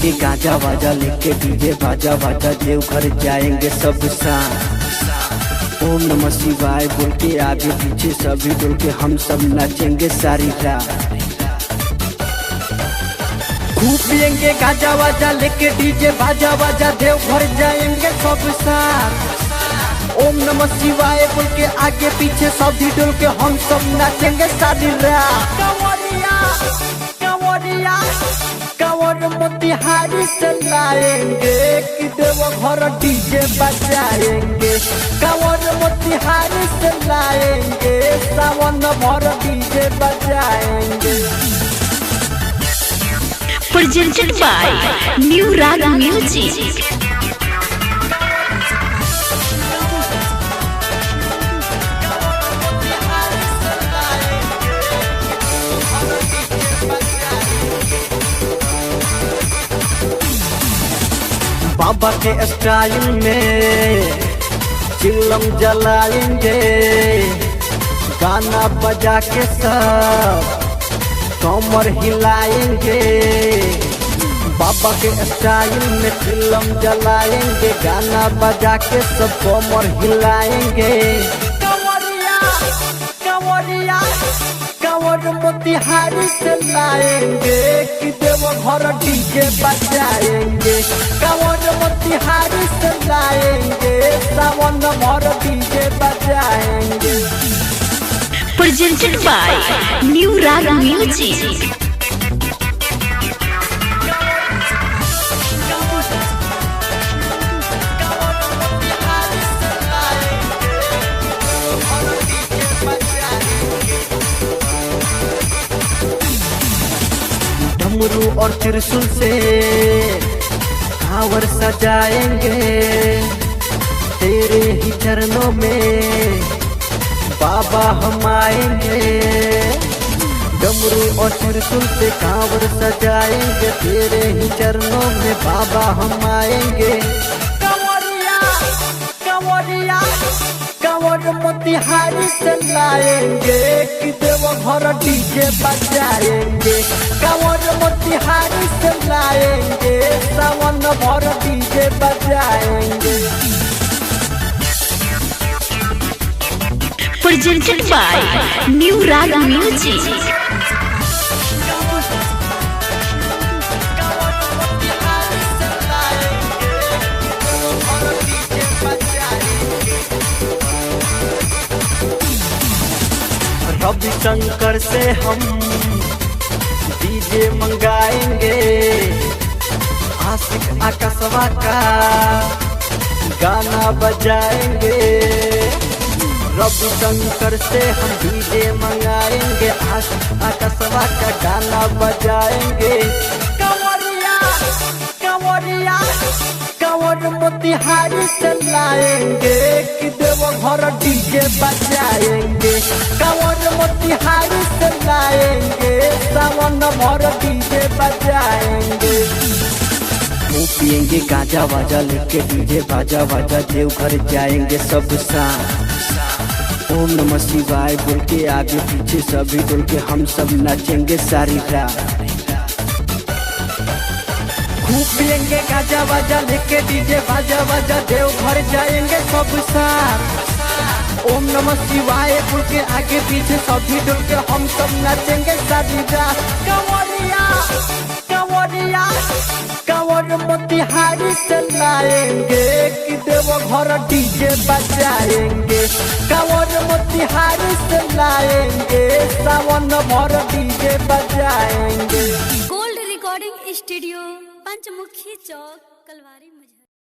पियेंगे गाजा वाजा लेके डीजे बाजा बाजा देवघर जाएंगे सब साथ। ओम नमः शिवाय बोल के आगे पीछे सभी डोल के हम सब नाचेंगे सारी रात। खूब पियेंगे गाजा वाजा लेके डीजे बाजा बाजा देवघर जाएंगे सब साथ। ओम नमः शिवाय बोल के आगे पीछे सभी डोल के हम सब नाचेंगे सारी रात। कांवर मोतिहारी से लाएंगे कि देवघर डीजे बजाएंगे। कांवर मोतिहारी से लाएंगे सावन भर डीजे बजाएंगे। Presented by New Rag Music. बाबा के स्टाइल में चिल्लम जलाएंगे, गाना बजा के सब कमर हिलाएंगे। बाबा के स्टाइल में चिल्लम जलाएंगे, गाना बजा के सब कमर हिलाएंगे। कांवर मोतिहारी से लाएंगे कि देवघर डीजे बजाएंगे। कांवर मोतिहारी से लाएंगे सावन भर डीजे बजाएंगे। Presented by New Rag Music. डमरू और त्रिशूल से कांवर सजाएंगे, तेरे ही चरणों में बाबा हम आएंगे। डमरू और त्रिशूल से कांवर सजाएंगे, तेरे ही चरणों में बाबा हम आएंगे। कांवर मोतिहारी से लाएंगे कि देवघर डीजे बजाएंगे। कांवर मोतिहारी से लाएंगे सावन भर डीजे बजाएंगे। Presented by New Rag Music. Ravi Shankar से हम डीजे मंगाएंगे, आशिक आकाशवा का गाना बजाएंगे। रवि शंकर से हम डीजे मंगाएंगे, आशिक आकाशवा का गाना बजाएंगे। कांवर मोतिहारी से लाएंगे कि देवघर डीजे बजाएंगे। कांवर मोतिहारी से लाएंगे सावन भर डीजे बजाएंगे। पियेंगे गाजा वाजा लेके डीजे बाजा बाजा देवघर जाएंगे सब साथ। ओम नमः शिवाय बोल के आगे पीछे सभी डोल के हम सब नाचेंगे सारी रात। खूब पियेंगे गाजा वाजा लेके डीजे बाजा बाजा देवघर जाएंगे सब साथ। ओम नमः शिवाय बोल के आगे पीछे सभी डोल के हम सब नाचेंगे सारी रात। कांवर मोतिहारी से लाएंगे कि देवघर डीजे बजाएंगे। कांवर मोतिहारी से लाएंगे सावन भर डीजे बजाएंगे। गोल्ड रिकॉर्डिंग स्टूडियो पंचमुखी चौक कलवारी।